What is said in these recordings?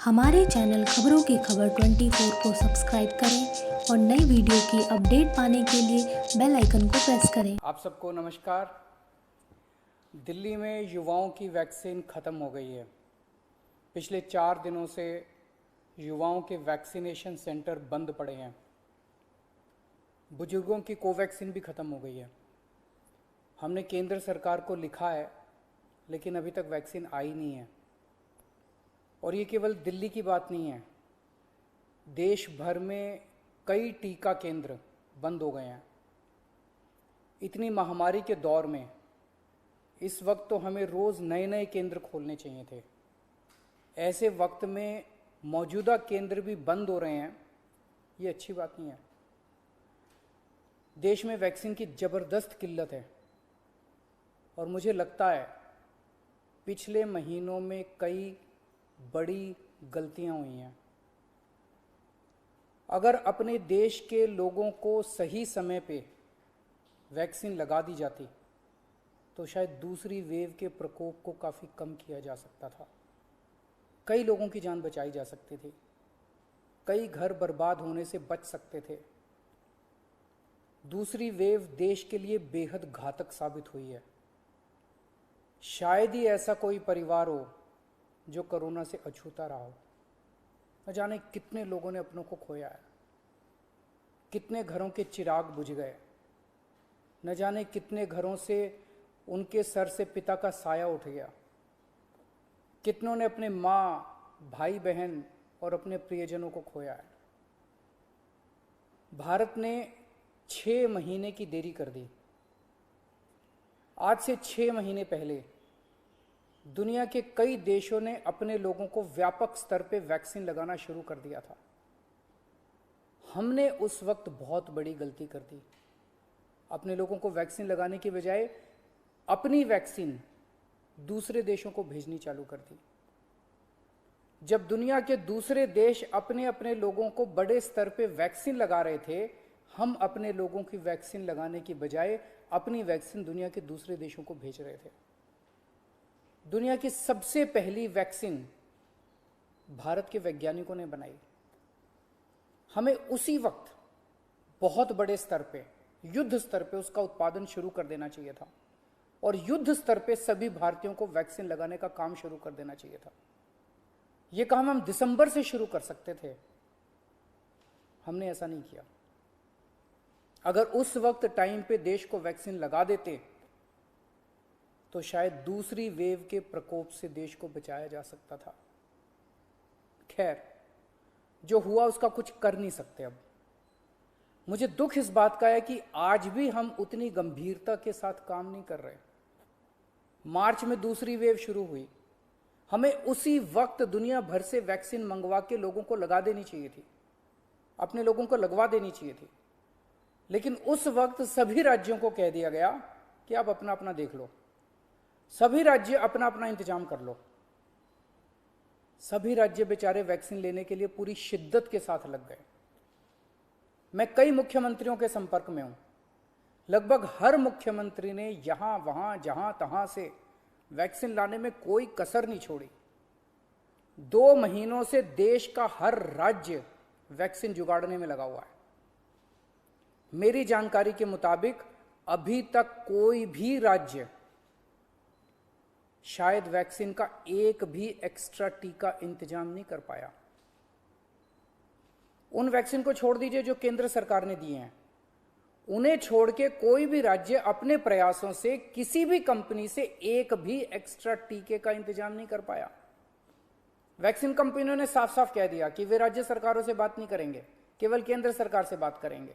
हमारे चैनल खबरों की खबर 24 को सब्सक्राइब करें और नई वीडियो की अपडेट पाने के लिए बेल आइकन को प्रेस करें। आप सबको नमस्कार। दिल्ली में युवाओं की वैक्सीन ख़त्म हो गई है। पिछले 4 दिनों से युवाओं के वैक्सीनेशन सेंटर बंद पड़े हैं। बुजुर्गों की कोवैक्सीन भी ख़त्म हो गई है। हमने केंद्र सरकार को लिखा है, लेकिन अभी तक वैक्सीन आई नहीं है। और ये केवल दिल्ली की बात नहीं है, देश भर में कई टीका केंद्र बंद हो गए हैं। इतनी महामारी के दौर में इस वक्त तो हमें रोज़ नए नए केंद्र खोलने चाहिए थे। ऐसे वक्त में मौजूदा केंद्र भी बंद हो रहे हैं, ये अच्छी बात नहीं है। देश में वैक्सीन की ज़बरदस्त किल्लत है और मुझे लगता है पिछले महीनों में कई बड़ी गलतियां हुई हैं। अगर अपने देश के लोगों को सही समय पे वैक्सीन लगा दी जाती तो शायद दूसरी वेव के प्रकोप को काफ़ी कम किया जा सकता था। कई लोगों की जान बचाई जा सकती थी, कई घर बर्बाद होने से बच सकते थे। दूसरी वेव देश के लिए बेहद घातक साबित हुई है। शायद ही ऐसा कोई परिवार हो जो कोरोना से अछूता रहा हो। न जाने कितने लोगों ने अपनों को खोया है, कितने घरों के चिराग बुझ गए, न जाने कितने घरों से उनके सर से पिता का साया उठ गया। कितनों ने अपने माँ, भाई बहन और अपने प्रियजनों को खोया है। भारत ने 6 महीने की देरी कर दी। आज से 6 महीने पहले दुनिया के कई देशों ने अपने लोगों को व्यापक स्तर पे वैक्सीन लगाना शुरू कर दिया था। हमने उस वक्त बहुत बड़ी गलती कर दी। अपने लोगों को वैक्सीन लगाने की बजाय अपनी वैक्सीन दूसरे देशों को भेजनी चालू कर दी। जब दुनिया के दूसरे देश अपने अपने लोगों को बड़े स्तर पे वैक्सीन लगा रहे थे, हम अपने लोगों की वैक्सीन लगाने की बजाय अपनी वैक्सीन दुनिया के दूसरे देशों को भेज रहे थे। दुनिया की सबसे पहली वैक्सीन भारत के वैज्ञानिकों ने बनाई। हमें उसी वक्त बहुत बड़े स्तर पे, युद्ध स्तर पे उसका उत्पादन शुरू कर देना चाहिए था और युद्ध स्तर पे सभी भारतीयों को वैक्सीन लगाने का काम शुरू कर देना चाहिए था। यह काम हम दिसंबर से शुरू कर सकते थे, हमने ऐसा नहीं किया। अगर उस वक्त टाइम पे देश को वैक्सीन लगा देते तो शायद दूसरी वेव के प्रकोप से देश को बचाया जा सकता था। खैर, जो हुआ उसका कुछ कर नहीं सकते। अब मुझे दुख इस बात का है कि आज भी हम उतनी गंभीरता के साथ काम नहीं कर रहे। मार्च में दूसरी वेव शुरू हुई, हमें उसी वक्त दुनिया भर से वैक्सीन मंगवा के लोगों को लगा देनी चाहिए थी, अपने लोगों को लगवा देनी चाहिए थी। लेकिन उस वक्त सभी राज्यों को कह दिया गया कि आप अपना अपना देख लो, सभी राज्य अपना अपना इंतजाम कर लो। सभी राज्य बेचारे वैक्सीन लेने के लिए पूरी शिद्दत के साथ लग गए। मैं कई मुख्यमंत्रियों के संपर्क में हूं। लगभग हर मुख्यमंत्री ने यहां वहां जहां तहां से वैक्सीन लाने में कोई कसर नहीं छोड़ी। 2 महीनों से देश का हर राज्य वैक्सीन जुगाड़ने में लगा हुआ है। मेरी जानकारी के मुताबिक अभी तक कोई भी राज्य शायद वैक्सीन का एक भी एक्स्ट्रा टीका इंतजाम नहीं कर पाया। उन वैक्सीन को छोड़ दीजिए जो केंद्र सरकार ने दिए हैं, उन्हें छोड़ के कोई भी राज्य अपने प्रयासों से किसी भी कंपनी से एक भी एक्स्ट्रा टीके का इंतजाम नहीं कर पाया। वैक्सीन कंपनियों ने साफ साफ कह दिया कि वे राज्य सरकारों से बात नहीं करेंगे, केवल केंद्र सरकार से बात करेंगे।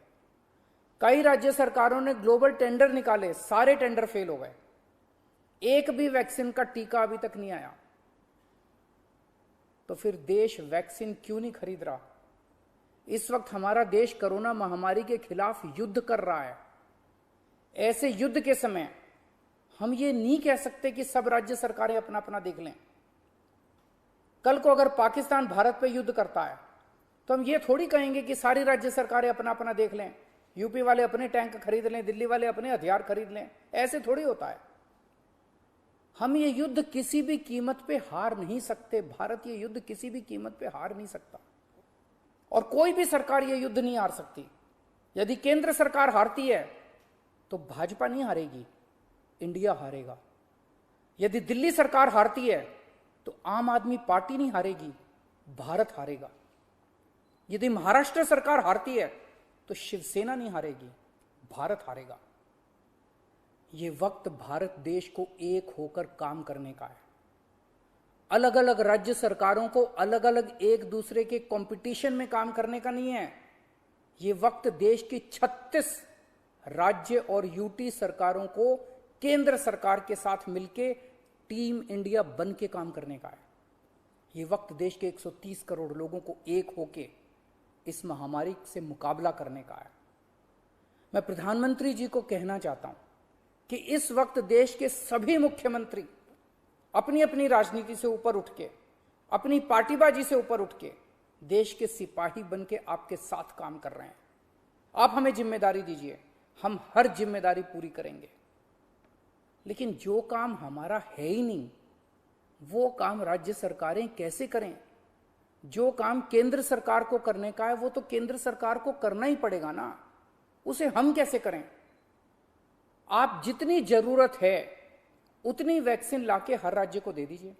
कई राज्य सरकारों ने ग्लोबल टेंडर निकाले, सारे टेंडर फेल हो गए। एक भी वैक्सीन का टीका अभी तक नहीं आया। तो फिर देश वैक्सीन क्यों नहीं खरीद रहा? इस वक्त हमारा देश कोरोना महामारी के खिलाफ युद्ध कर रहा है। ऐसे युद्ध के समय हम ये नहीं कह सकते कि सब राज्य सरकारें अपना अपना देख लें। कल को अगर पाकिस्तान भारत पे युद्ध करता है तो हम ये थोड़ी कहेंगे कि सारी राज्य सरकारें अपना अपना देख लें, यूपी वाले अपने टैंक खरीद लें, दिल्ली वाले अपने हथियार खरीद लें। ऐसे थोड़ी होता है। हम ये युद्ध किसी भी कीमत पे हार नहीं सकते। भारत ये युद्ध किसी भी कीमत पे हार नहीं सकता और कोई भी सरकार ये युद्ध नहीं हार सकती। यदि केंद्र सरकार हारती है तो भाजपा नहीं हारेगी, इंडिया हारेगा। यदि दिल्ली सरकार हारती है तो आम आदमी पार्टी नहीं हारेगी, भारत हारेगा। यदि महाराष्ट्र सरकार हारती है तो शिवसेना नहीं हारेगी, भारत हारेगा। ये वक्त भारत देश को एक होकर काम करने का है। अलग अलग राज्य सरकारों को अलग अलग एक दूसरे के कंपटीशन में काम करने का नहीं है। ये वक्त देश की 36 राज्य और यूटी सरकारों को केंद्र सरकार के साथ मिलकर टीम इंडिया बन के काम करने का है। ये वक्त देश के 130 करोड़ लोगों को एक होके इस महामारी से मुकाबला करने का है। मैं प्रधानमंत्री जी को कहना चाहता हूं कि इस वक्त देश के सभी मुख्यमंत्री अपनी अपनी राजनीति से ऊपर उठ के, अपनी पार्टीबाजी से ऊपर उठ के देश के सिपाही बन के आपके साथ काम कर रहे हैं। आप हमें जिम्मेदारी दीजिए, हम हर जिम्मेदारी पूरी करेंगे। लेकिन जो काम हमारा है ही नहीं वो काम राज्य सरकारें कैसे करें? जो काम केंद्र सरकार को करने का है वो तो केंद्र सरकार को करना ही पड़ेगा ना, उसे हम कैसे करें? आप जितनी जरूरत है उतनी वैक्सीन लाके हर राज्य को दे दीजिए।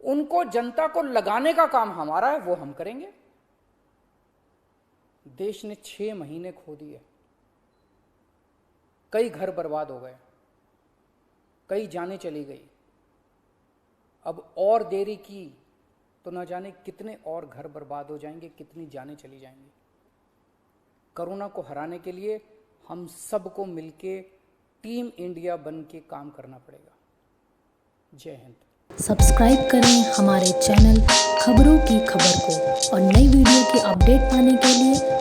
उनको जनता को लगाने का काम हमारा है, वो हम करेंगे। देश ने 6 महीने खो दिए, कई घर बर्बाद हो गए, कई जानें चली गई। अब और देरी की तो न जाने कितने और घर बर्बाद हो जाएंगे, कितनी जानें चली जाएंगी। कोरोना को हराने के लिए हम सबको मिलके टीम इंडिया बन के काम करना पड़ेगा। जय हिंद। सब्सक्राइब करें हमारे चैनल खबरों की खबर को और नई वीडियो की अपडेट पाने के लिए